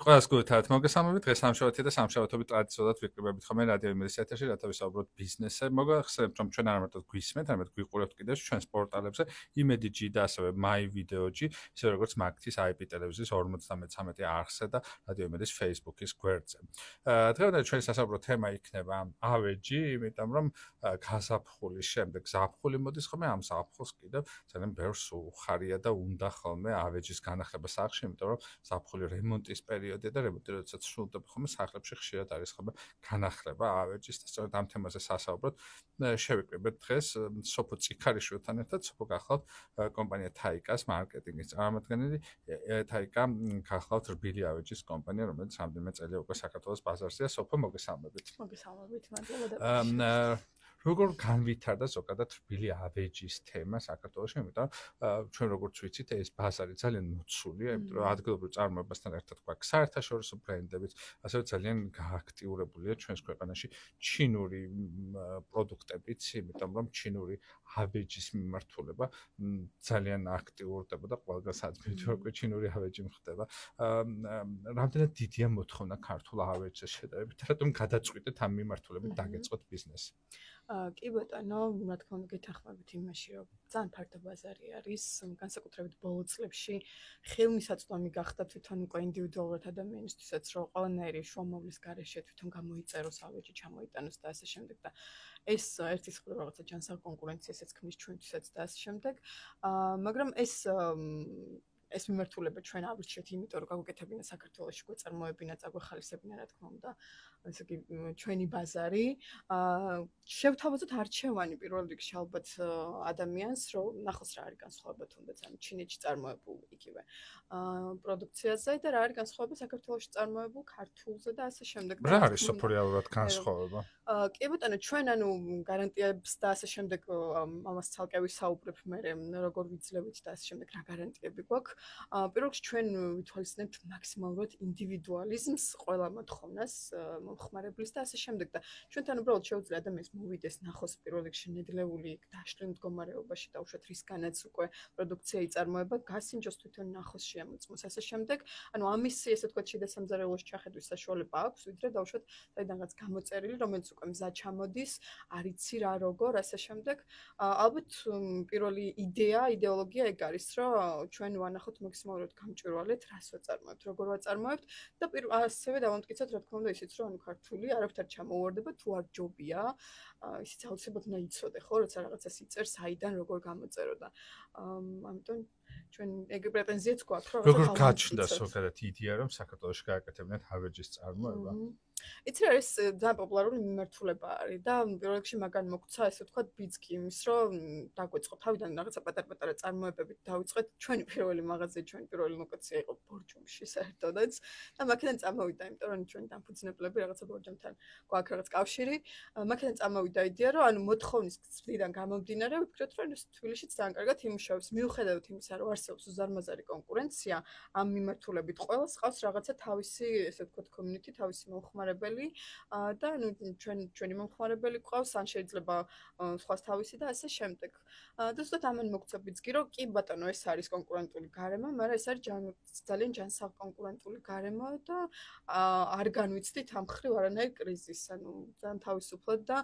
ყველას გულთათ მოგესალმებით. დღეს სამშაბათია და სამშაბათობით ტრადიციულად ვიკრიბებით ხოლმე რადიო იმედის ეთერში, რათა ვისაუბროთ ბიზნესზე. მოგახსენებთ, რომ ჩვენ არ მარტო გვისმენთ, არამედ გვიყურებთ კიდეც ჩვენს პორტალებზე imedi.g და ასევე my-video.g, ისე როგორც მაგთის IP ტელევიზიის 53 არხზე და რადიო იმედის Facebook-ის გვერდზე. დღევანდელი ჩვენი სასაუბრო თემა იქნება AVG, იმიტომ რომ გაზაფხულის შემდეგ ზაფხული მოდის ხოლმე, ამ ზაფხულს კიდევ ძალიან ბევრს უხარია და უნდა ხოლმე AVG-ის განახლება სახლში, იმიტომ რომ ზაფხული რემონტის პერიოდია და რემონტი როდესაც სრულდება ხოლმე სახლებში ხშირად არის ხოლმე განახლება AVG-ის და სწორედ ამ თემაზე სასაუბროთ შევიკრიბეთ დღეს სოფო წიქარიშვილთან ერთად. სოფო გახლავთ კომპანია თაიკას მარკეტინგის წარმომადგენელი. თაიკა გახლავთ რბილი AVG-ის კომპანია, რომელიც რამდენიმე წელია უკვე საქართველოს ბაზარზეა. სოფო მოგესალმებით. მოგესალმებით, მადლობა. როგორ განვითარდა ზოგადად რბილი AVG-ის თემა საქართველოში, იმიტომ რომ ჩვენ როგორც ვიცით, ეს ბაზარი ძალიან მოცულია, იმიტომ რომ ადგილობრივ წარმოებასთან ერთად გვაქვს საერთაშორისო ბრენდებიც, ასევე ძალიან გააქტიურებულია ჩვენს ქვეყანაში ჩინური პროდუქტებიც, იმიტომ რომ ჩინური AVG-ის მიმართულება ძალიან აქტიურდება და ყველგან საერთოდ ჩინური AVG მხდება. რამდენად დიდია მოთხოვნა ქართულ AVG-ზე შედარებით, რატომ გადაწყვიტეთ ამ მიმართულებით დაგეწყოთ ბიზნესი? კი ბატონო, რა თქმა უნდა გეთანხმებით იმაში, რომ ძალიან ფართო ბაზარი არის, განსაკუთრებით ბოლო წლებში ხელმისაწვდომი გახდა თვითონ უკვე ინდივიდუალურად ადამიანისთვისაც, რომ ყველანაირი შუამოვლის გარეშე თვითონ გამოიწეროს AVG ჩამოიტანოს და ასე შემდეგ და ეს ერთის მხრივ რაღაცა ჯანსაღ კონკურენციასაც ქმნის ჩვენთვისაც და ასე შემდეგ. მაგრამ ეს მიმართულება ჩვენ ავრჩიეთ, იმიტომ რომ გაგვეკეთებინა საქართველოში, გვეწარმოებინა, წაგვეხალისებინა, რა თქმა უნდა, ესე იგი ჩვენი ბაზარი. შევთავაზოთ არჩევანი პირველ რიგში ალბათ ადამიანს, რომ ნახოს რა არის განსხვავება თუნდაც ამ ჩინეთში წარმოებულ იგივე პროდუქციაზე და რა არის განსხვავება საქართველოში წარმოებულ ქართულზე და ასე შემდეგ. რა არის სოფორიალურად განსხვავება? კი ბატონო, ჩვენ ანუ გარანტიებს და ასე შემდეგ ამას ცალკე ვისაუბრებ მე როგორ ვიძლევით და ასე შემდეგ რა გარანტიები გვაქვს. პირველ რიგში ჩვენ ვითვალისწინებთ მაქსიმალურად ინდივიდუალიზმს, ყველა მოთხოვნას მომხმარებლის და ასე შემდეგ და ჩვენთან უბრალოდ შეუძლია ადამიანს მოვიდეს, ნახოს პირველ რიგში ნედლეული დაშლილ მდგომარეობაში და უშუალოდ რისგანაც უკვე პროდუქცია იწარმოება, გასინჯოს თვითონ ნახოს შეამოწმოს ასე შემდეგ. ანუ ამის ესე ვთქვათ შიდა სამზარეულოს ჩახედვის საშუალება აქვს, ვიდრე დავუშვათ საიდანაც გამოწერილი, რომელიც უკვე მზად ჩამოდის, არ იცი რა როგორ ასე შემდეგ. ალბათ პირველი იდეოლოგია ეგ არის, რომ ჩვენ ვანახოთ მაქსიმალურად გამჭვირვალეთ, რას ვაწარმოებთ, როგორ ვაწარმოებთ და ასევე დავამტკიცოთ, რა თქმა უნდა, ისიც რომ ანუ ქართული არაფერ ჩამოუვარდება, თუ არ ჯობია, ისიც აუცილებლად უნდა იცოდე, ხო, როცა რაღაცას იწერ, საიდან როგორ გამოწერო და ამიტომ ჩვენ ეგ პრეტენზიაც გვაქვს, რომ როგორ გაჩნდა ზოგადად იდეა, რომ საქართველოში გააკეთებინათ AVG-ის წარმოება? იცი რა არის ძალიან პოპულარული მიმართულება არის და პირველ რიგში მაგან მოგცა ესე ვთქვათ ბიძგი იმის რომ დაგვეწყო თავიდან რაღაცა პატარ-პატარა წარმოებებით დავიწყეთ ჩვენი პირველი მაღაზია ჩვენი პირველი ლოკაცია იყო ბორჯომში საერთოდაც და მაქედან წამოვიდა იმიტომ რომ ჩვენ დამფუძნებლები რაღაცა ბორჯომთან გვაქვს რაღაც კავშირი მაქედან წამოვიდა იდეა რომ ანუ მოთხოვნის გზიდან გამომდინარე ვფიქრეთ რომ ეს თბილისშიც ძალიან კარგად იმუშავებს მიუხედავად იმისა რომ არსებობს უზარმაზარი კონკურენცია ამ მიმართულებით ყველას ყავს რაღაცა თავისი ესე ვთქვათ community თავისი მომხმარებელი და ნუ ჩვენი მომხმარებელი ყავს ან შეიძლება სხვას თავისი და ასე შემდეგ. და ზუსტად ამან მოგცა ბიძგი რომ კი ბატონო ეს არის კონკურენტული გარემო, მაგრამ ეს არის ძალიან ჯანსაღ კონკურენტული გარემო და არ განვიცდით ამ ხრივ არანაირ კრიზისს, ანუ ძალიან თავისუფლად და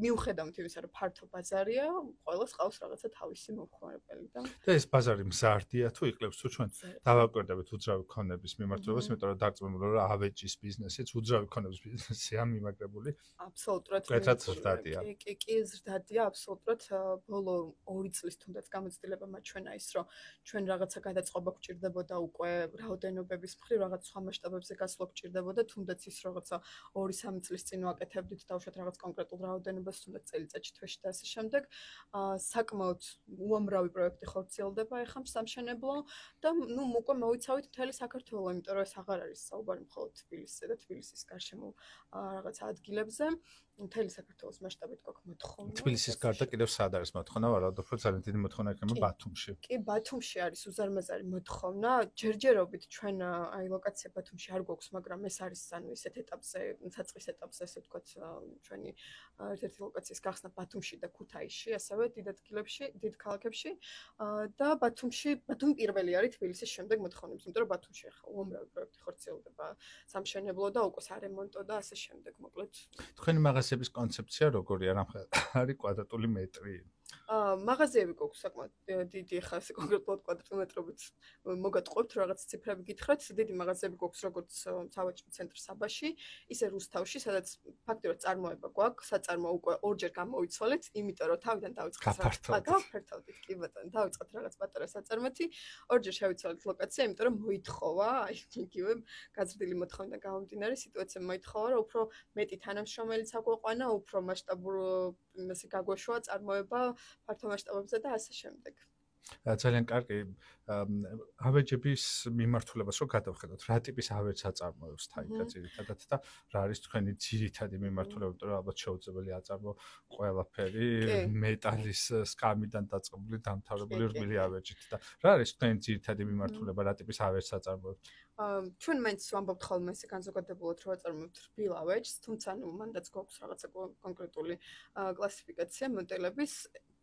მიუხედავთ იმისა რომ ფართო ბაზარია, ყველას ყავს რაღაცა თავისი მომხმარებელი და ეს ბაზარი მზარდია თუ იკლებს თუ ჩვენ დავაკვირდებით უძრავი ქონების მიმართულებას, იმიტომ რომ დარწმუნებული რომ AVG-ის ბიზნესიც უძრავი ქონების ბიზნესია მიმაგრებული. აბსოლუტურად ზრდადია. კი, ზრდადია აბსოლუტურად ბოლო 2 წლის თუნდაც გამოცდილება ჩვენა ის რომ ჩვენ რაღაცა გადაწყობა გვჭირდებოდა უკვე რაოდენობების მხრივ რაღაც სხვა მასშტაბებზე გასვლა გვჭირდებოდა თუნდაც ის რაღაცა 2-3 წლის წინ ვაკეთებდით დავუშვათ რაღაც კონკრეტულ რაოდენობას თუნდაც წელიწადში თვეში და ასე შემდეგ. საკმაოდ უამრავი პროექტი ხორციელდება ეხლა სამშენებლო და ნუ უკვე მოიცავით მთელი საქართველო, იმიტომ რომ ეს აღარ არის საუბარი მხოლოდ თბილისზე და თბილისის გარშემო რაღაც ადგილებზე. მთელი საქართველოს მასშტაბით გვაქვს მოთხოვნა. თბილისის გარდა კიდევ სად არის მოთხოვნა? ვარაუდობ, რომ ძალიან დიდი მოთხოვნა იქნება ბათუმში. კი, ბათუმში არის უზარმაზარი მოთხოვნა. ჯერჯერობით ჩვენ აი ლოკაცია ბათუმში არ გვაქვს, მაგრამ ეს არის ანუ ისეთ ეტაპზე, საწყის ეტაპზე, ასე ვთქვათ, ჩვენი ერთ-ერთი ლოკაციის გახსნა ბათუმში და ქუთაისში, ასევე დიდ ადგილებში, დიდ ქალაქებში. და ბათუმი პირველი არის თბილისის შემდეგ მოთხოვნების, იმიტომ რომ ბათუმში ახლა უამრავი პროექტი ხორციელდება, სამშენებლო და უკვე სარემონტო და ასე შემდეგ, მოკლედ. თქვენი მაღაზიების კონცეფცია როგორია? რამხელა არის კვადრატული მეტრი? მაღაზიები გვაქვს საკმაოდ დიდი, ხა ეს კონკრეტულად კვადრატმეტრობით მოგატყობთ რაღაც ციფრები გითხრათ. დიდი მაღაზიები გვაქვს როგორც სავაჭრო ცენტრ საბაში, ისე რუსთავში, სადაც ფაქტობრივად წარმოება გვაქვს, საწარმო უკვე ორჯერ გამოიცვალეთ, იმიტომ რომ თავიდან დავიწყეთ გაფართოვდით, კი ბატონო, დავიწყეთ რაღაც პატარა საწარმოთი, ორჯერ შევიცვალეთ ლოკაცია, იმიტომ რომ მოითხოვა, აი იგივე გაზრდილი მოთხოვნიდან გამომდინარე სიტუაცია მოითხოვა, რომ უფრო მეტი თანამშრომელიც აგვეყვანა, უფრო მასშტაბური იმასე გაგვეშვა წარმოება ფართო მასშტაბებზე და ასე შემდეგ. ძალიან კარგი. ავეჯების მიმართულებას რო გადავხედოთ, რა ტიპის ავეჯს აწარმოებს თაიკა ძირითადად და რა არის თქვენი ძირითადი მიმართულება, იმიტომ რომ ალბათ შეუძლებელი აწარმო ყველაფერი მეტალის სკამიდან დაწყებული დამთავრებული რბილი ავეჯით და რა არის თქვენი ძირითადი მიმართულება, რა ტიპის ავეჯს აწარმოებთ? ჩვენ მაინც ვამბობთ ხოლმე ესე განზოგადებულად რომ აწარმოებთ რბილ ავეჯს, თუმცა ნუ მანდაც გვაქვს რაღაცა კონკრეტული კლასიფიკაცია მოდელების.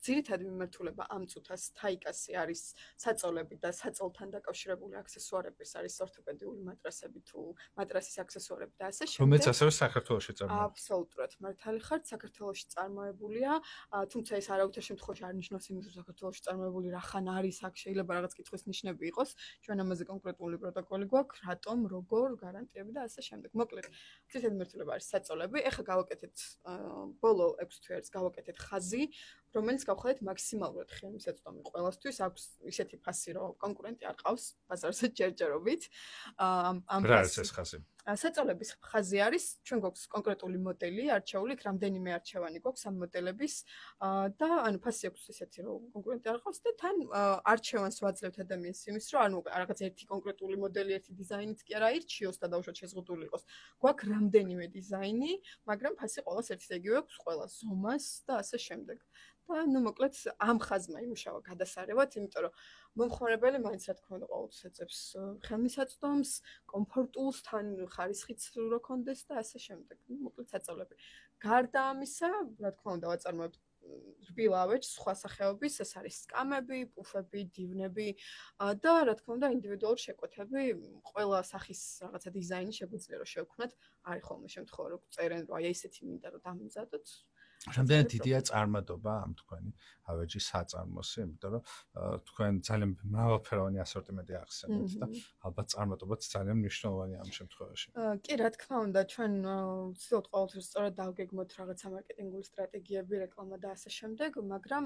ძირითადი მიმართულება ამ წუთას თაიკასი არის საწოლები და საწოლთან დაკავშირებული აქსესუარები, არის ორთოპედიული მატრასები თუ მატრასის აქსესუარები და ასე შემდეგ. რომელიც ასევე საქართველოში წარმოება. აბსოლუტურად მართალი ხართ, საქართველოში წარმოებულია, თუმცა ეს არავითარ შემთხვევაში არ ნიშნავს იმის, რომ საქართველოში წარმოებული რახან არის, აქ შეიძლება რაღაც კითხვის ნიშნები იყოს. ჩვენ ამაზე კონკრეტული პროტოკოლი გვაქვს, რატომ, როგორ, გარანტიები და ასე შემდეგ. მოკლედ, ძირითადი მიმართულება არის საწოლები. ეხლა გავაკეთეთ ბოლო 6 თვეებს გავაკეთეთ ხაზი, რომელიც გავხადეთ მაქსიმალურად ხელმისაწვდომი ყველასთვის, აქვს ისეთი ფასი, რომ კონკურენტი არ ყავს ბაზარზე ჯერჯერობით. რა არის ეს ხაზი? საწოლების ხაზი არის, ჩვენ გვაქვს კონკრეტული მოდელი, არჩეული, რამდენიმე არჩევანი გვაქვს ამ მოდელების და ანუ ფასი აქვს ისეთი, რომ კონკურენტი არ ყავს და თან არჩევანს ვაძლევთ ადამიანს იმის, რომ ანუ რაღაც ერთი კონკრეტული მოდელი, ერთი დიზაინიც კი არა ირჩიოს და დაუშვათ შეზღუდული იყოს. გვაქვს რამდენიმე დიზაინი, მაგრამ ფასი ყოველს ერთი და იგივე აქვს, ყველა ზომას და ასე შემდეგ. და ნუ მოკლედ ამ ხაზმა იმუშავა გადასარევად, იმიტომ რომ მომხმარებელი მაინც რა თქმა უნდა ყოველთვის ეძებს ხელმისაწვდომს, კომფორტულს, თან ხარისხიც რო კონდეს და ასე შემდეგ. ნუ მოკლედ საწოლები. გარდა ამისა, რა თქმა უნდა, ვაწარმოებთ რბილ ავეჯს, სხვა სახეობის, ეს არის სკამები, პუფები, დივნები და რა თქმა უნდა, ინდივიდუალური შეკვეთები, ყველა სახის რაღაცა დიზაინი შეგვიძლია რომ შევქმნათ. არის ხოლმე შემთხვევა, რომ წერენ, რომ აი ესეთი მინდა რომ დამზადოთ. რამდენად დიდია წარმატება ამ თქვენი ავეჯის საწარმოსი, იმიტომ რომ თქვენ ძალიან მრავალფეროვანი ასორტიმენტი ახსენეთ და ალბათ წარმატებაც ძალიან მნიშვნელოვანია ამ შემთხვევაში. კი, რა თქმა უნდა, ჩვენ ვცდილობთ ყოველთვის სწორად დავგეგმოთ რაღაცა მარკეტინგული სტრატეგიები, რეკლამა და ასე შემდეგ, მაგრამ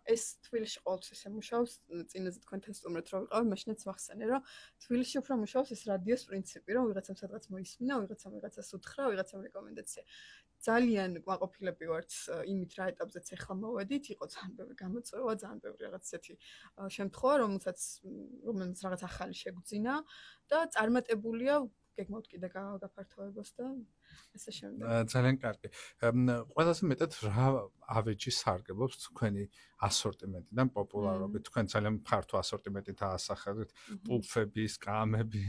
ეს თბილისში ყოველთვის ესე მუშაობს, წინაზე თქვენთან სტუმრად რო ვიყავი, მაშინაც ვახსენე, რომ თბილისში უფრო მუშაობს ეს რადიოს პრინციპი, რომ ვიღაცამ სადღაც მოისმინა, ვიღაცამ რაღაცას უთხრა, ვიღაცამ რეკომენდაცია. ძალიან ყვაყოფილები ვართ იმით რა ეტაპზეც ახლა მოვედით, იყო ძალიან ბევრი გამოწვევა, ძალიან ბევრი რაღაც ესეთი შემთხვევა, რომელიც რაღაც ახალი შეგვძინა და წარმატებულია, გეგმავთ კიდე გაფართოებას და ასე შემდეგ. ძალიან კარგი. ყველაზე მეტად რა ავეჯი სარგებლობს თქვენი ასორტიმენტიდან პოპულარობით? თქვენ ძალიან ფართო ასორტიმენტით აასახელეთ, პუფები, სკამები,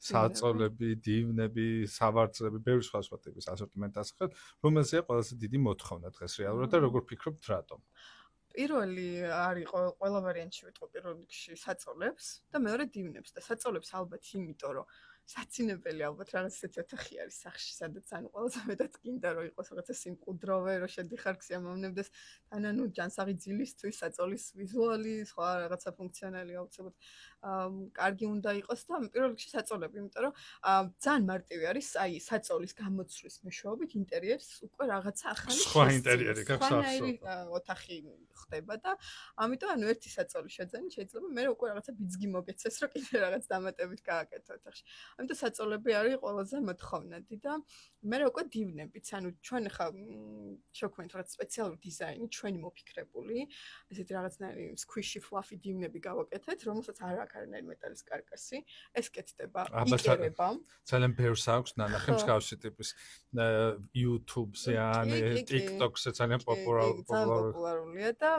საწოლები, დივნები, სავარცხლები, ბევრი სხვა ტიპის ასორტიმენტი აასახელეთ, რომელზეა ყველაზე დიდი მოთხოვნა დღეს რეალურად და როგორ ფიქრობთ რატომ? პირველი არის ყველა ვარიანტში ვიტყვი პირველ რიგში საწოლებს და მეორე დივნებს და საწოლებს ალბათ იმიტომ რომ საცინებელი ალბათ რაღაც ესეთი ოთახი არის სახში, სადაც ანუ ყველაზე მეტად გინდა რომ იყოს რაღაცა სიმყუდროვე, რომ შედიხარ ქსიამოვნებდეს, თან ანუ ჯანსაღი ძილისთვის საწოლის ვიზუალი, სხვა რაღაცა ფუნქციონალი აუცილებლად კარგი უნდა იყოს და პირველ რიგში საწოლები, იმიტომ რომ ძალიან მარტივი არის, აი საწოლის გამოცვლის მეშვეობით ინტერიერს უკვე რაღაცა ახალი სხვა ინტერიერი გაქვს ოთახი ხდება და ამიტომ ანუ ერთი საწოლი შეძენი შეიძლება მე უკვე რაღაცა ბიძგი მოგეცეს, რომ კიდე რაღაც დამატებით გააკეთო ოთახში. ამიტომ საწოლები არის ყველაზე მოთხოვნადი და მე უკვე დივნებიც, ანუ ჩვენ ხა შევქმნით რაღაც სპეციალური დიზაინი, ჩვენი მოფიქრებული, ესეთი რაღაცნაირი squishy fluffy დივნები გავაკეთეთ, რომელსაც არ აქვს აქ არის მეტალის კარკასი, ეს კეთდება, აბა იკერება. ძალიან ბევრს აქვს ნანახი მსგავსი ტიპის YouTube-ზე ან TikTok-ზე ძალიან პოპულარულია და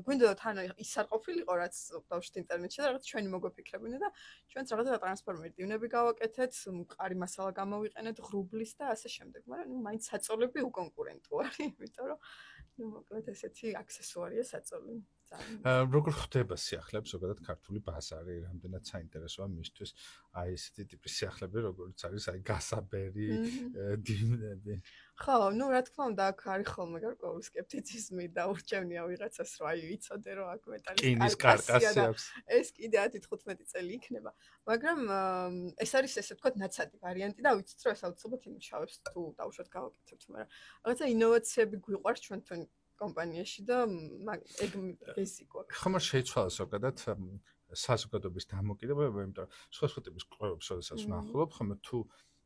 გვინდოდა თან ის არ ყოფილიყო რაც ბავშვით ინტერნეტში და რაღაც ჩვენი მოგვეფიქრებინა და ჩვენც რაღაცა ტრანსფორმერი დივნები გავაკეთეთ, მყარი მასალა გამოვიყენეთ, ღრუბლის და ასე შემდეგ, მაგრამ ნუ მაინც საწოლები უკონკურენტო არის, იმიტომ რომ ნუ მოკლედ ესეთი აქსესუარია საწოლი. როგორ ხდება სიახლეებს ზოგადად ქართული ბაზარი, რამდენად საინტერესოა მისთვის აი ესეთი ტიპის სიახლეები, როგორც არის აი გასაბერი, დივნები. ხო, ნუ რა თქმა უნდა, აქ არის ხოლმე გარკვეული სკეპტიციზმი და ურჩევნია ვიღაცას, რომ აი ვიცოდე, რომ აქ მეტალის კარკასი აქვს. ეს კიდე 10-15 წელი იქნება. მაგრამ ეს არის ესე ვთქვათ ნაცადი ვარიანტი და ვიცით, რომ ეს აუცილებლად იმუშავებს თუ დავუშვათ გავაკეთებთ, მაგრამ რაღაცა ინოვაციები გვიყვარს ჩვენთან კომპანიაში და ეგ ბეზი გვაქვს. ხომ არ შეიცვალა ზოგადად საზოგადოების დამოკიდებულება, იმიტომ რომ სხვა ტიპის კვლევებს შესაძლოა ვნახულობ, ხომ თუ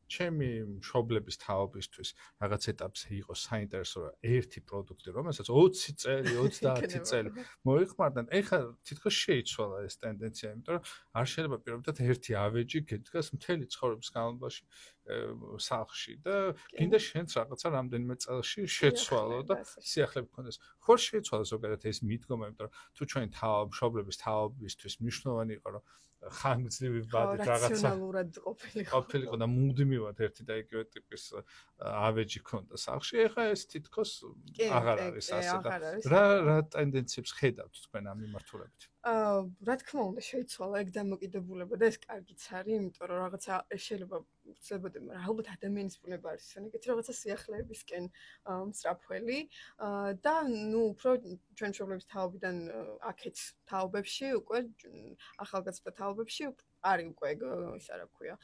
ჩემი მშობლების თაობისთვის რაღაც ეტაპზე იყო საინტერესო ერთი პროდუქტი, რომელსაც 20 წელი, 30 წელი მოიხმარდნენ. ეხლა თითქოს შეიცვალა ეს ტენდენცია, იმიტომ რომ არ შეიძლება პირობითად ერთი ავეჯი გედგას მთელი ცხოვრების განმავლობაში სახლში და გინდა შენც რაღაცა რამდენიმე წელში შეცვალო და სიახლეები გქონდეს. ხო შეიცვალა ზოგადად ეს მიდგომა, იმიტომ რომ თუ ჩვენი მშობლების თაობისთვის მნიშვნელოვანი იყო, რომ ხანგრძლივი ვადით რაღაცა რაციონალურად ყოფილიყო და მუდმივად ერთი და იგივე ტიპის ავეჯი ქონდა სახლში. ეხლა ეს თითქოს აღარ არის ასე და რა ტენდენციებს ხედავთ თქვენ ამ მიმართულებით? რა თქმა უნდა შეიცვალა ეგ დამოკიდებულება და ეს კარგიც არის, იმიტომ რომ რაღაცა შეიძლება ვწებოდე, მაგრამ ალბათ ადამიანის ბუნება არის ისე ეგეთი რაღაცა სიახლეებისკენ მსრაფველი და ნუ უფრო ჩვენ მშობლების თაობიდან აქეთ თაობებში უკვე ახალგაზრდა თაობებში არის უკვე ის არა ქვია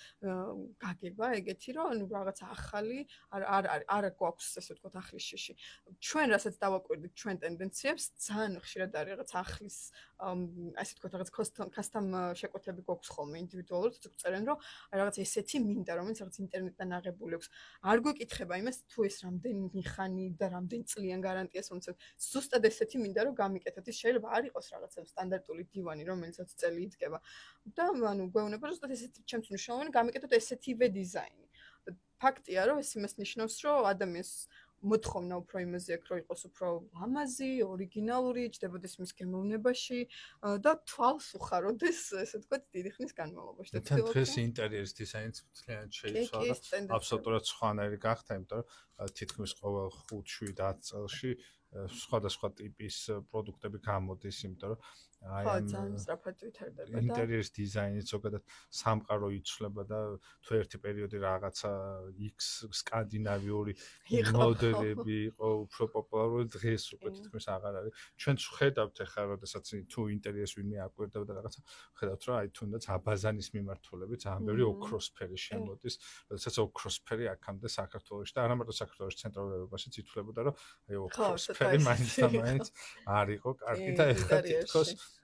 გაგება ეგეთი რომ ანუ რაღაცა ახალი არ გვაქვს ესე ვთქვათ ახლის შეში ჩვენ რასაც დავაკვირდით ჩვენ ტენდენციებს ძალიან ხშირად არის რაღაც ახლის ასე ვთქვათ რაღაც custom შეკვეთები გვაქვს ხოლმე ინდივიდუალურად წერენ რომ რაღაც ესეთი მინდა რომელიც რაღაც ინტერნეტიდან აღებული აქვს არ გვეკითხება იმას თუ ეს რამდენი ხანი და რამდენი წლიან გარანტიას უნდათ ზუსტად ესეთი მინდა რომ გამიკეთოთ ის შეიძლება არ იყოს რაღაცა სტანდარტული დივანი რომელიც 20 წელი იდგება და ანუ გვეუბნება რომ ზუსტად ესეთი ჩემს მნიშვნელოვანი გამიკეთოთ ესეთივე დიზაინი ფაქტია რომ ეს იმას ნიშნავს რომ ადამიანს მოთხოვნა უფრო იმაზე აქვს რომ იყოს უფრო ლამაზი, ორიგინალური, ჯდებოდეს მის გემოვნებაში და თვალს უხაროდეს, ესე ვთქვათ, დიდი ხნის განმავლობაში. და დღეს ინტერიერის დიზაინიც მთლიანად შეიცვალა, აბსოლუტურად სხვანაირი გახდა, იმიტომ რომ თითქმის ყოველ 5-7 წელში სხვადასხვა ტიპის პროდუქტები გამოდის, იმიტომ რომ აი ამ ძალიან სწრაფად ვითარდება და ინტერიერის დიზაინიც ზოგადად სამყარო იცვლება და თუ ერთი პერიოდი რაღაცა X სკანდინავიური მოდელები იყო უფრო პოპულარული, დღეს უკვე თითქმის აღარ არის. ჩვენ ვხედავთ ახლა, როდესაც თუ ინტერიერს ვინმე აკვირდება და რაღაცა ვხედავთ, რომ აი თუნდაც აბაზანის მიმართულებით ძალიან ბევრი ოქროსფერი შემოდის, როდესაც ოქროსფერი აქამდე საქართველოში და არა მარტო საქართველოში, ცენტრალურ ევროპაშიც ითვლებოდა, რომ აი ოქროსფერი მაინც და მაინც არ იყო კარგი და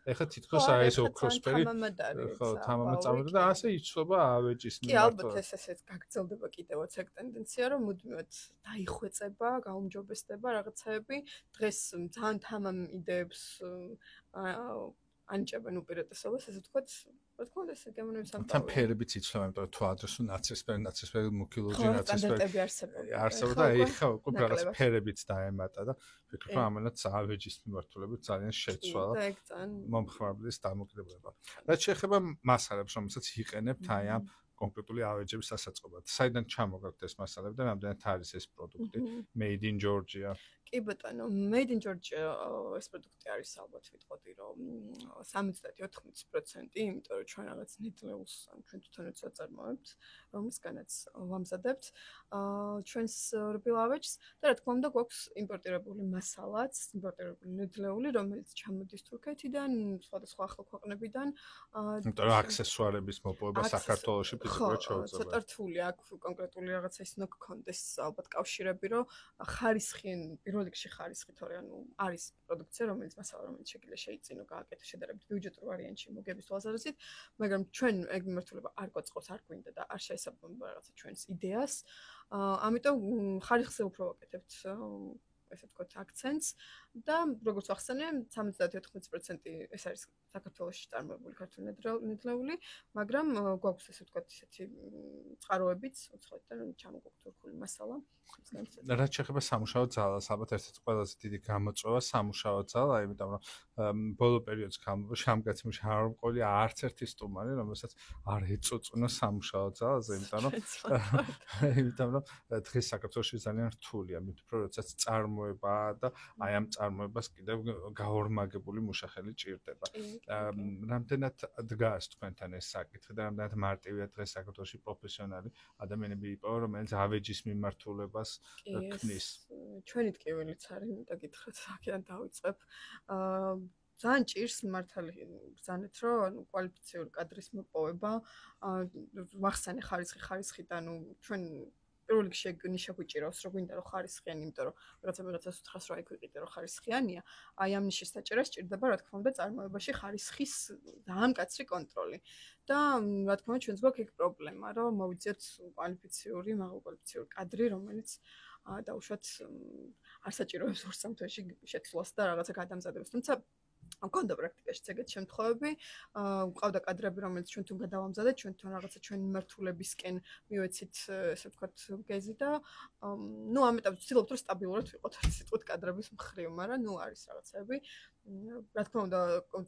ეხლა თითქოს აი ეს ოქროსფერი ხო თამამად წავიდა და ასე იცვლება ავეჯის მიმართულებით. კი ალბათ ეს ესეც გაგრძელდება კიდევაც ეგ ტენდენცია რომ მუდმივად დაიხვეწება, გაუმჯობესდება რაღაცაები. დღეს ძალიან თამამ იდეებს ანიჭებენ უპირატესობას, ესე ვთქვათ, რა თქმა უნდა, ეს გემოვნების სამყარო. თან ფერებიც იცვლება, იმიტომ რომ თუ ადრესო ნაცრისფერი მუქილოჯი ნაცრისფერი არსებობდა, ეხლა უკვე რაღაც ფერებიც დაემატა და ვფიქრობ, რომ ამანაც ავეჯის მიმართულებით ძალიან შეცვალა მომხმარებლის დამოკიდებულება. რაც შეეხება მასალებს, რომელსაც იყენებთ აი ამ კონკრეტული ავეჯების დასაწყობად. საიდან ჩამოგაქვთ ეს მასალები და რამდენად არის ეს პროდუქტი made in Georgia? კი ბატონო, made in Georgia ეს პროდუქტი არის ალბათ ვიტყოდი რომ 70-80%, იმიტომ რომ ჩვენ რაღაც ნედლეულს ჩვენ თვითონაც აწარმოებთ, რომლისგანაც ვამზადებთ ჩვენს რბილავეჯს და რა თქმა უნდა გვაქვს იმპორტირებული მასალაც, იმპორტირებული ნედლეული, რომელიც ჩამოდის თურქეთიდან, სხვადასხვა ახლო ქვეყნებიდან. იმიტომ რომ აქსესუარების მოპოვება საქართველოში ფიზიკურად შეუძლებელია. ცოტა რთული აქვს კონკრეტული რაღაცა ის უნდა გქონდეს ალბათ კავშირები, რომ ხარისხიან როლიქში ხარისხი თორე ანუ არის პროდუქცია რომელიც მასალა რომელიც შეიძლება შეიწინო გააკეთო შედარებით ბიუჯეტურ ვარიანტში მოგების თვალსაზრისით მაგრამ ჩვენ ეგ მიმართულება არ გვაწყობს არ გვინდა და არ შეესაბამება რაღაცა ჩვენს იდეას ამიტომ ხარისხზე უფრო ვაკეთებთ ესე ვთქვათ, აქცენტს და როგორც ახსენე, 70-80% ეს არის საქართველოში წარმოებული ქართული ნედლეული, მაგრამ გვაქვს ესე ვთქვათ, ისეთი წყაროებიც, უცხოეთიდან ჩამოგვაქვს თურქული მასალა. რაც შეეხება სამუშაო ძალას, ალბათ ერთ-ერთი ყველაზე დიდი გამოწვევა სამუშაო ძალა, იმიტომ რომ ბოლო პერიოდს განმავლობაში ამ გაცემაში არ მყოლია არც ერთი სტუმარი, რომელსაც არ ეწოწუნა სამუშაო ძალაზე, იმიტომ რომ დღეს საქართველოში ძალიან რთულია, მით უფრო როდესაც წარმოებაა და აი ამ წარმოებას კიდევ გაორმაგებული მუშახელი ჭირდება. რამდენად დგას თქვენთან ეს საკითხი და რამდენად მარტივია დღეს საქართველოში პროფესიონალი ადამიანები იპოვო, რომელიც ავეჯის მიმართულებას ქმნის. ჩვენი ტკივილიც არის, და გითხრათ, აქედან დავიწყებ. ძალიან ჭირს მართალი ბრძანეთ, რომ კვალიფიციური კადრის მოპოვება, ვახსენე ხარისხიდან, ჩვენ პირველ რიგში ნიშა გვიჭირავს, რომ გვინდა რომ ხარისხიანი, იმიტომ რომ რაღაცას უთხრას რომ აი გვიყიდე რომ ხარისხიანია, აი ამ ნიშის დაჭერას ჭირდება, რა თქმა უნდა, წარმოებაში ხარისხის ძალიან მკაცრი კონტროლი. და რა თქმა უნდა, ჩვენც გვაქვს ეგ პრობლემა, რომ მოვიძიოთ კვალიფიციური, მაღალკვალიფიციური კადრი, რომელიც დაუშვათ არ საჭიროებს 2-3 თვეში შეცვლას და რაღაცა გადამზადებას. თუმცა მქონდა პრაქტიკაში ეგეთი შემთხვევები, მყავდა კადრები, რომელიც ჩვენ თუნ გადავამზადეთ, ჩვენ თუნ რაღაცა ჩვენი მიმართულებისკენ მივეცით, ესე ვთქვათ, გეზი და ნუ ამ ეტაპზე ვცდილობთ, რომ სტაბილურად ვიყოთ სიტყვით კადრების მხრივ, მაგრამ ნუ არის რაღაცები. რა თქმა უნდა,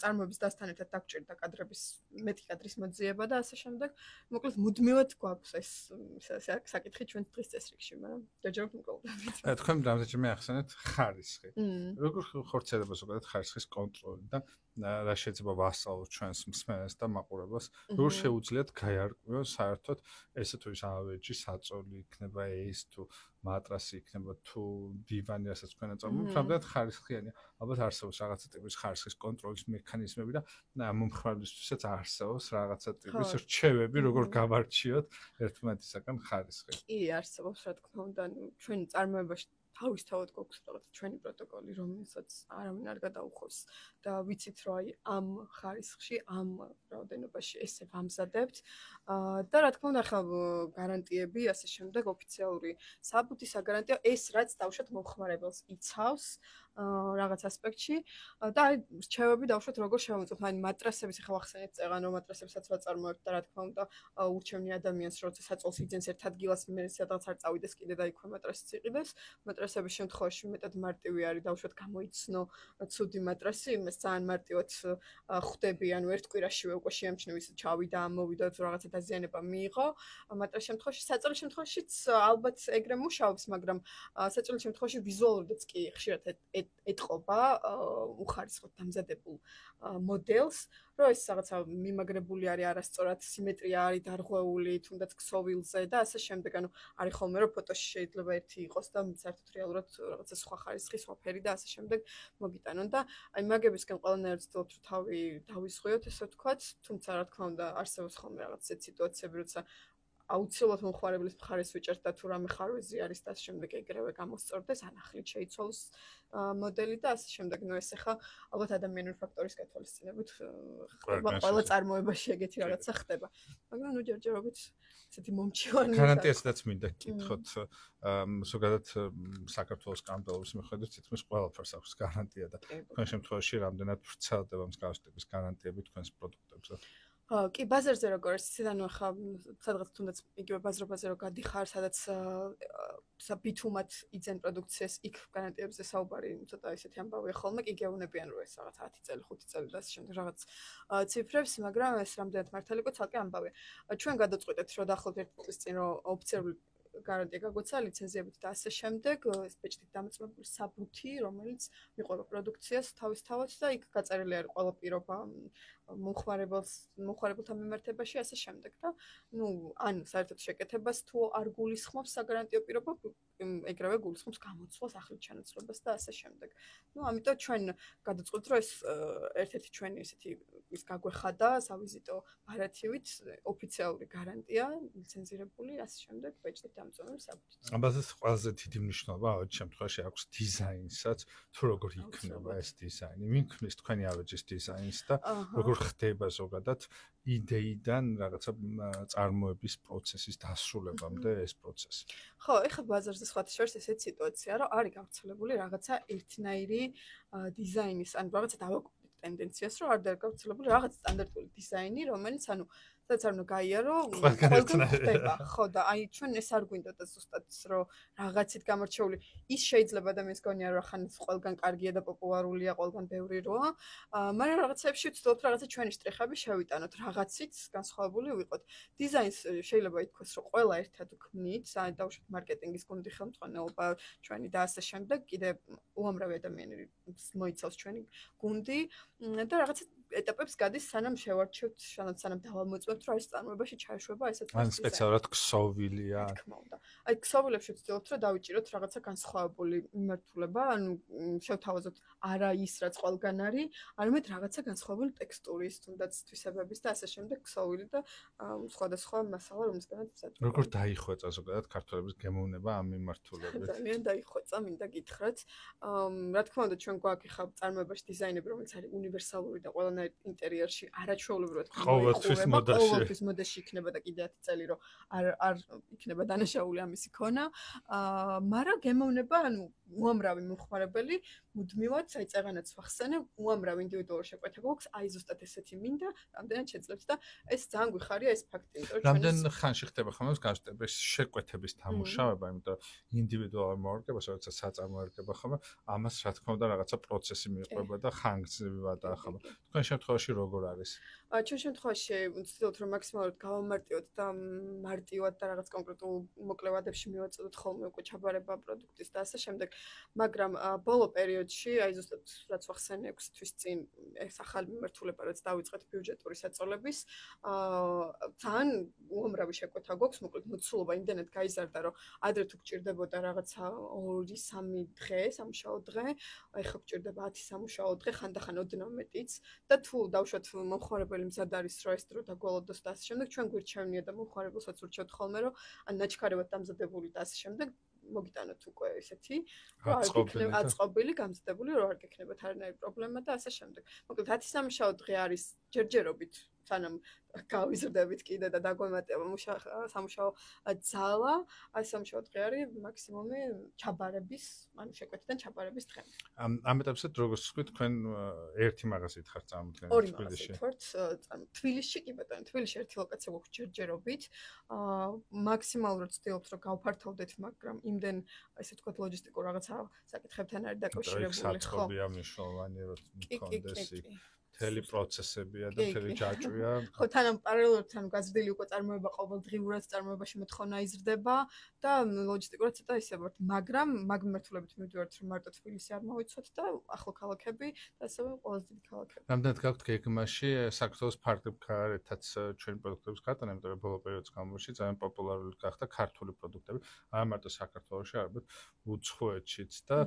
წარმოების დასთან ერთად დაგჭირდა კადრების მეტი კადრის მოძიება და ასე შემდეგ. მოკლედ მუდმივად გვაქვს ეს საკითხი ჩვენს დღის წესრიგში, მაგრამ ჯერჯერობით მკვლდებით. თქვენ რამდენჯერ მეახსენეთ ხარისხი. როგორ ხორცელდება ზოგადად ხარისხის კონტროლი და რა შეიძლება ვასწავლოთ ჩვენს მსმენელს და მაყურებელს, როგორ შეუძლიათ გაიარკვიონ საერთოდ ესე თუ ის ავეჯი საწოლი იქნება ეს თუ მატრასი იქნება თუ დივანი, რასაც თქვენ აწარმოებთ, რამდენად ხარისხიანია. ალბათ არსებობს რაღაცა ტიპის ხარისხის კონტროლის მექანიზმები და მომხმარებლისთვისაც არსებობს რაღაცა ტიპის რჩევები, როგორ გავარჩიოთ ერთმანეთისაგან ხარისხი. კი, არსებობს, რა თქმა უნდა, ჩვენ წარმოებაში თავისთავად გვაქვს რაღაც ჩვენი პროტოკოლი, რომელსაც არავინ არ გადაუხოს და ვიცით, რომ აი ამ ხარისხში, ამ რაოდენობაში ესე ვამზადებთ. და რა თქმა უნდა, ახლა გარანტიები, ასე შემდეგ, ოფიციალური საბუთი საგარანტიო, ეს რაც დავუშვათ მომხმარებელს იცავს რაღაც ასპექტში და აი რჩევები დავუშვათ როგორ შევამოწმოთ. აი მატრასების ახლა ვახსენეთ წეღან რომ მატრასებსაც ვაწარმოებთ და რა თქმა უნდა ურჩევნია ადამიანს როცა საწოლს იძენს ერთ ადგილას მე სადღაც არ წავიდეს კიდე და იქვე მატრასიც იყიდეს. მატრასების შემთხვევაში მეტად მარტივი არის დავუშვათ გამოიცნო ცუდი მატრასი, იმას ძალიან მარტივად ხვდები, ანუ ერთ კვირაშივე უკვე შეამჩნევ ის ჩავიდა, ამოვიდა თუ რაღაცა დაზიანება მიიღო. მატრასის შემთხვევაში, საწოლის შემთხვევაშიც ალბათ ეგრე მუშაობს, მაგრამ საწოლის შემთხვევაში ვიზუალურადაც კი ხშირად ეტყობა უხარისხოდ დამზადებულ მოდელს, რომ ეს რაღაცა მიმაგრებული არის არასწორად, სიმეტრია არის დარღვეული, თუნდაც ქსოვილზე და ასე შემდეგ. ანუ არის ხოლმე რომ ფოტოში შეიძლება ერთი იყოს და საერთოდ რეალურად რაღაცა სხვა ხარისხი, სხვა ფერი და ასე შემდეგ მოგიტანონ და აი მაგებისგან ყველანაირად ვცდილობთ რომ თავი დავიზღვიოთ, ესე ვთქვათ, თუმცა რა თქმა უნდა არსებობს ხოლმე რაღაც ეს სიტუაციები, როცა აუცილებლად მომხმარებლის მხარეს ვიჭერთ და თუ რამე ხარვეზი არის და ასე შემდეგ ეგრევე გამოსწორდეს, ან ახლით შეიცვალოს მოდელი და ასე შემდეგ. ნუ ეს ახლა ალბათ ადამიანური ფაქტორის გათვალისწინებით ხდება ყველა წარმოებაში ეგეთი რაღაცა ხდება. მაგრამ ნუ ჯერჯერობით ესეთი მომჩივანი გარანტიასაც მინდა გკითხოთ, ზოგადად საქართველოს კანონმდებლობის მიხედვით თითქმის ყველაფერს აქვს გარანტია და თქვენ შემთხვევაში რამდენად ვრცელდება მსგავსი ტიპის გარანტიები თქვენს პროდუქტებზე? კი, ბაზარზე როგორ არის, ანუ ახლა სადღაც თუნდაც იგივე ბაზრობაზე რო გადიხარ, სადაც ბითუმად იძენ პროდუქციას, იქ გარანტიებზე საუბარი ცოტა ისეთი ამბავია ხოლმე, კი გეუბნებიან რომ ეს რაღაც 10 წელი, 5 წელი და ასე შემდეგ რაღაც ციფრებს, მაგრამ ეს რამდენად მართალი იყო, ცალკე ამბავია. ჩვენ გადაწყვეტეთ, რომ დაახლოებით 1 წლის წინ რომ ოფიციალური გარანტია გაგვეცა ლიცენზიებით და ასე შემდეგ, ეს პეჭდით დამოწმებული საბუთი, რომელიც მიყვება პროდუქციას თავისთავად და იქ გაწერილი არის ყველა პირობა მომხმარებელთან მიმართებაში ასე შემდეგ და ნუ ან საერთოდ შეკეთებას თუ არ გულისხმობს საგარანტიო პირობა, ეგრევე გულისხმობს გამოცვლას, ახლით ჩანაცვლებას და ასე შემდეგ. ნუ ამიტომ ჩვენ გადაწყვეტთ, რომ ეს ერთ-ერთი ჩვენი ესეთი ის გაგვეხადა სავიზიტო ბარათივით ოფიციალური გარანტია, ლიცენზირებული, ასე შემდეგ, პეჭდით დამოწმებული საბუთით. ალბათ ყველაზე დიდი მნიშვნელობა ავეჯის შემთხვევაში აქვს დიზაინსაც, თუ როგორ იქნება ეს დიზაინი, ვინ ქმნის თქვენი ავეჯის დიზაინს და როგორ ხდება ზოგადად იდეიდან რაღაცა წარმოების პროცესის დასრულებამდე ეს პროცესი. ხო, ეხლა ბაზარზე სხვათა შორის ესეთ სიტუაცია, რომ არის გავრცელებული რაღაცა ერთნაირი დიზაინის, ანუ რაღაცა დავაკვირდით ტენდენციას, რომ არ გავრცელებული რაღაც სტანდარტული დიზაინი, რომელიც სადაც არ უნდა გაიარო, ყველგან ხდება. ხო და აი ჩვენ ეს არ გვინდოდა ზუსტად რომ რაღაცით გამორჩეული ის შეიძლება ადამიანს გონია რომ ხან ყველგან კარგია და პოპულარულია, ყველგან ბევრი როა, მაგრამ რაღაცებში ვცდილობთ რაღაცა ჩვენი შტრიხები შევიტანოთ, რაღაცით განსხვავებული ვიყოთ. დიზაინს შეიძლება ითქვას რომ ყველა ერთად ვქმნით, დაუშვათ მარკეტინგის გუნდი, ხელმძღვანელობა, ჩვენი და ასე შემდეგ, კიდე უამრავი ადამიანი მოიცავს ჩვენი გუნდი და რაღაცა ეტაპებს გადის, სანამ შევარჩევთ, სანამ დავამოწმებთ, რომ ეს წარმოებაში ჩაეშვება ესეც ან სპეციალურად ქსოვილია. თქმა უნდა. აი ქსოვილებში ვცდილობთ, რომ დავიჭიროთ რაღაცა განსხვავებული მიმართულება, ანუ შევთავაზოთ არა ის, რაც ყველგან არის, არამედ რაღაცა განსხვავებული ტექსტურის, თუნდაც თვისებების და ასე შემდეგ ქსოვილი და სხვადასხვა მასალა, რომელსგანაც მზადდება. როგორ დაიხვეწა ზოგადად ქართველების გემოვნება ამ მიმართულებით? ძალიან დაიხვეწა, მინდა გითხრათ. რა თქმა უნდა, ჩვენ გვაქვს ხა წარმოებაში დიზაინები, რომელიც არის უნივერსალური და ყველანაირ ინტერიერში არაჩვეულებრივად ყოველთვის მოდაში იქნება და კიდე 10 წელი რომ არ იქნება დანაშაული ამისი ქონა. მაგრამ გემოვნება, ანუ უამრავი მომხმარებელი მუდმივად აი წეღანაც ვახსენე, უამრავი ინდივიდუალური შეკვეთა გვაქვს, აი ზუსტად ესეთი მინდა, რამდენად შეძლებთ და ეს ძალიან გვიხარია ეს ფაქტი, იმიტომ რომ რამდენ ხანში ხდება ხოლმე განშტების შეკვეთების თამუშავება, იმიტომ რომ ინდივიდუალური მოერგება, როცა საწარმოერგება ხოლმე, ამას რა თქმა უნდა რაღაცა პროცესი მიყვება და ხანგრძლივად ახლა. თქვენ შემთხვევაში როგორ არის? ჩვენ შემთხვევაში ვცდილობთ რომ მაქსიმალურად გავამარტივოთ და მარტივად და რაღაც კონკრეტულ მოკლევადებში მივაწოდოთ ხოლმე უკვე ჩაბარება პროდუქტის და ასე შემდეგ, მაგრამ ბოლო პერიოდში, აი ზუსტად რაც ვახსენე 6 თვის წინ ეს ახალი მიმართულება რაც დავიწყეთ ბიუჯეტური საწოლების, ძალიან უამრავი შეკვეთა გვაქვს, მოკლედ მოცულობა იმდენად გაიზარდა, რომ ადრე თუ გჭირდებოდა რაღაცა 2-3 დღე, სამუშაო დღე, აი ხო გჭირდება 10 სამუშაო დღე, ხანდახან ოდნავ მეტიც და თუ დავუშვათ მომხმარებელი მზად არის რომ ეს დრო დაგველოდოს და ასე შემდეგ, ჩვენ გვირჩევნია და მომხმარებელსაც ურჩევთ ხოლმე რომ ან ნაჩქარევად დამზადებული და ასე შემდეგ მოგიტანოთ უკვე ესეთი აწყობილი, გამზადებული, რომ არ გექნებათ არანაირი პრობლემა და ასე შემდეგ. მოკლედ 10 სამუშაო დღე არის ჯერჯერობით, სანამ გავიზრდებით კიდე და დაგვემატება სამუშაო ძალა, აი სამუშაო დღე არის მაქსიმუმი ჩაბარების, ანუ შეკვეთიდან ჩაბარების დღე. ამ ეტაპზე როგორც თქვით, თქვენ ერთი მაღაზიით ხართ წარმოდგენილი ორი მაღაზიით ვართ, თბილისში კი ბატონო, თბილისში ერთი ლოკაცია გვაქვს ჯერჯერობით. მაქსიმალურად ვცდილობთ რომ გავფართოვდეთ, მაგრამ იმდენ ესე ვთქვათ ლოჯისტიკურ რაღაცა საკითხებთან არის დაკავშირებული, ხო? საწყობია მნიშვნელოვანი რომ მქონდეს იქ. მთელი პროცესებია და მთელი ჯაჭვია. ხო, თანამ პარალელურად გაზრდილი უკვე წარმოება ყოველდღიურად წარმოებაში მოთხოვნა იზრდება და ლოჯისტიკურად ცოტა ისე ვართ, მაგრამ მაგ მიმართულებით მივდივართ რომ მარტო თბილისი არ მოვიცოთ და ახლო ქალაქები და ასევე ყველაზე დიდი ქალაქები. რამდენად გაქვთ გეგმაში საქართველოს ფარგლებითაც ჩვენი პროდუქტების გატანა, იმიტომ რომ ბოლო პერიოდის განმავლობაში ძალიან პოპულარული გახდა ქართული პროდუქტები, არა მარტო საქართველოში, არამედ უცხოეთშიც და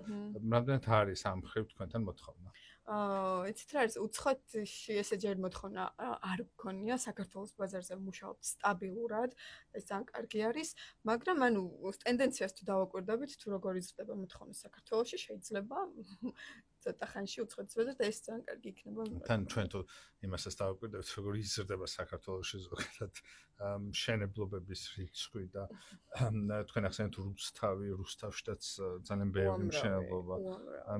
რამდენად არის ამ მხრივ თქვენთან მოთხოვნა? იცით რა არის, უცხოეთში ესე ჯერ მოთხოვნა არ გქონია, საქართველოს ბაზარზე ვმუშაობთ სტაბილურად, ეს ძალიან კარგი არის, მაგრამ ანუ ტენდენციას თუ დავაკვირდებით, თუ როგორ იზრდება მოთხოვნა საქართველოში, შეიძლება ცოტა ხანში უცხოეთს ვეძებთ და ეს ძალიან კარგი იქნება. თან ჩვენ თუ იმასაც დავაკვირდებით, როგორ იზრდება საქართველოში ზოგადად მშენებლობების რიცხვი და თქვენ ახსენეთ რუსთავშიც ძალიან ბევრი მშენებლობა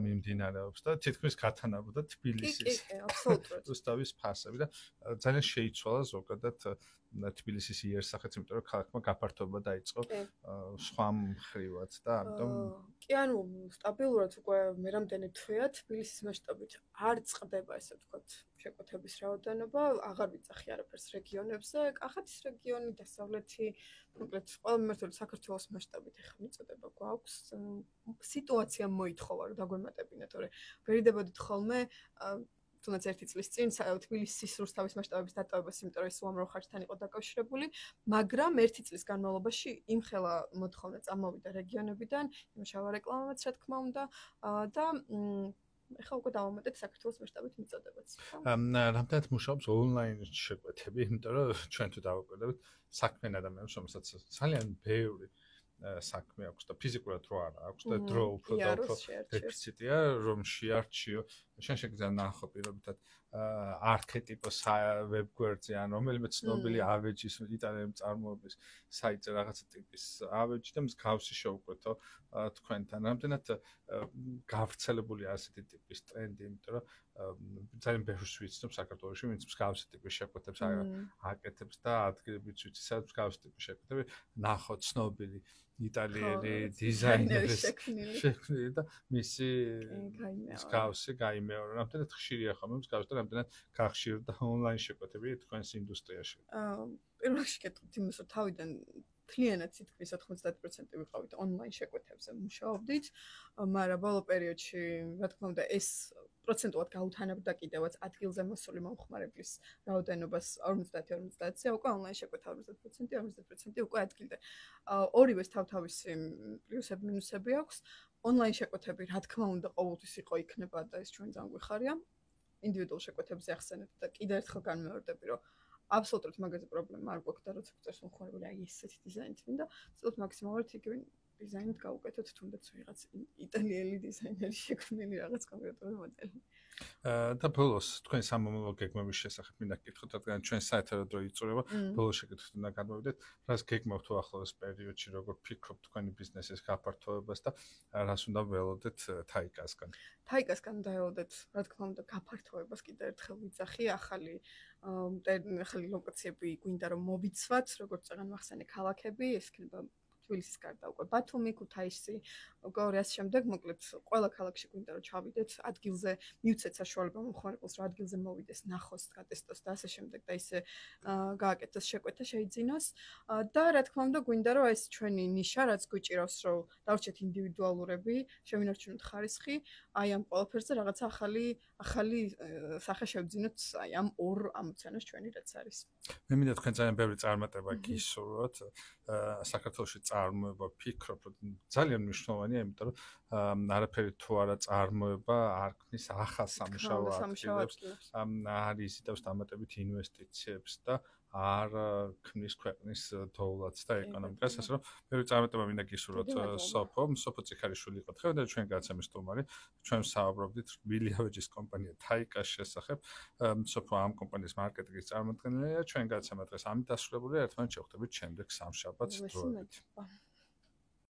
მიმდინარეობს და თითქმის გათანაბრდა თბილისის რუსთავის ფასები და ძალიან შეიცვალა ზოგადად თბილისის იერსახეც, იმიტომ რომ ქალაქმა გაფართოება დაიწყო სხვა მხრივად და ამიტომ კი ანუ სტაბილურად უკვე მე რამდენი თვეა თბილისის მასშტაბით არ წყდება ესე ვთქვათ შეკვეთების რაოდენობა, აღარ ვიცახი არაფერს რეგიონებზე, კახეთის რეგიონი, დასავლეთი, მოკლედ ყველა მიმართულებით საქართველოს მასშტაბით ეხლა მიწოდება გვაქვს. სიტუაცია მოითხოვა რომ დაგვემატებინათ, თორე ვერიდებოდით ხოლმე თუნდაც ერთი წლის წინ თბილისის რუსთავის მასშტაბების დატოვებას, იმიტომ რომ ეს უამრავ ხარჯთან იყო დაკავშირებული, მაგრამ ერთი წლის განმავლობაში იმხელა მოთხოვნა წამოვიდა რეგიონებიდან, იმუშავა რეკლამაც რა თქმა უნდა და ეხლა უკვე დავამატეთ საქართველოს მასშტაბით მიწოდებაც. რამდენად მუშაობს ონლაინ შეკვეთები, იმიტომ რომ ჩვენ თუ დავაკვირდებით საქმიან ადამიანებს, რომელსაც ძალიან ბევრი საქმე აქვს და ფიზიკურად რო არა აქვს და დრო უფრო დეფიციტია, რომ შეარჩიო ჩვენ შეგვიძლია ნახო პირობითად არქეტიპოს ვებგვერდზე ან რომელიმე ცნობილი ავეჯის იტალიელი წარმოების საიტზე რაღაცა ტიპის ავეჯი და მსგავსი შევუკვეთო თქვენთან. რამდენად გავრცელებულია ასეთი ტიპის ტრენდი, იმიტომ რომ ძალიან ბევრს ვიცნობ საქართველოში, ვინც მსგავსი ტიპის შეკვეთებს აკეთებს და ადგილებიც ვიცი, სადაც მსგავსი ტიპის შეკვეთები ნახო ცნობილი იტალიელი დიზაინერის შექმნილი და მისი მსგავსი გაიმეორა. რამდენად ხშირია ხომ მსგავსი და რამდენად გახშირდა ონლაინ შეკვეთები თქვენს ინდუსტრიაში? პირველ რიგში კეთობთ იმას, რომ თავიდან მთლიანად თითქმის 90% ვიყავით ონლაინ შეკვეთებზე მუშაობდით, მაგრამ ბოლო პერიოდში, რა თქმა უნდა, ეს პროცენტულად გაუთანაბრდა კიდევაც ადგილზე მოსული მომხმარებლის რაოდენობას 50-50-ზე, უკვე ონლაინ შეკვეთა 50%, 50% უკვე ადგილზე. ორივეს თავთავისი პლუსები, მინუსები აქვს. ონლაინ შეკვეთები, რა თქმა უნდა, ყოველთვის იყო იქნება და ეს ჩვენ ძალიან გვიხარია. ინდივიდუალურ შეკვეთებზე ახსენებ და კიდევ ერთხელ განმეორდები, რომ აბსოლუტურად მაგაზე პრობლემა არ გვაქვს და როცა გვწერს მომხმარებელი აი ესეთი დიზაინით მინდა, ცოტა მაქსიმალურად იგივე დიზაინით გავუკეთოთ, თუნდაც ვიღაც იტალიელი დიზაინერი შექმნილი რაღაც კონკრეტული მოდელი. და ბოლოს თქვენ სამომავლო გეგმების შესახებ მინდა გკითხოთ, რადგან ჩვენ საერთოდ დრო იწურება, ბოლოს შეკითხოთ უნდა გადმოვიდეთ, რას გეგმავთ უახლოეს პერიოდში, როგორ ფიქრობთ თქვენი ბიზნესის გაფართოებას და რას უნდა ველოდეთ თაიკასგან? თაიკასგან დაელოდეთ, რა თქმა უნდა, გაფართოებას კიდევ ერთხელ ვიძახი, ახალი ლოკაციები გვინდა რომ მოვიცვათ, როგორც წეგან მახსენე ქალაქები, ეს იქნება თბილისის გარდა უკვე ბათუმი, ქუთაისი, უკვე ასე შემდეგ, მოკლედ ყველა ქალაქში გვინდა რომ ჩავიდეთ, ადგილზე მივცეთ საშუალება მომხმარებელს, რომ ადგილზე მოვიდეს, ნახოს, გატესტოს და ასე შემდეგ და ისე გააკეთოს შეკვეთა, შეიძინოს. და რა თქმა უნდა, გვინდა რომ ეს ჩვენი ნიშა, რაც გვიჭირავს, რომ დავრჩეთ ინდივიდუალურები, შევინარჩუნოთ ხარისხი, აი ამ ყველაფერზე რაღაცა ახალი სახე შევძინოთ, აი ამ ორ ამოცანას ჩვენი რაც არის. მე მინდა თქვენ ძალიან ბევრი წარმატება გისურვოთ საქართველოში წარმოება ფიქრობ რომ ძალიან მნიშვნელოვანია, იმიტომ რომ არაფერი თუ არა წარმოება არ ქმნის ახალ სამუშაო ადგილებს, არ იზიდავს დამატებით ინვესტიციებს და არ ქმნის ქვეყნის დოვლადს და ეკონომიკას, ასე რომ ბევრი წარმატება მინდა გისურვოთ სოფო ციხარიშვილი იყო დღევანდელი და ჩვენ გაცემის სტუმარი, ჩვენ საუბრობდით ვილიავეჯის კომპანია თაიკას შესახებ, სოფო ამ კომპანიის მარკეტინგის წარმომადგენელია, ჩვენ გაცემა დღეს ამით დასრულებულია, ერთმანეთს შევხვდებით შემდეგ სამშაბათს დროებით.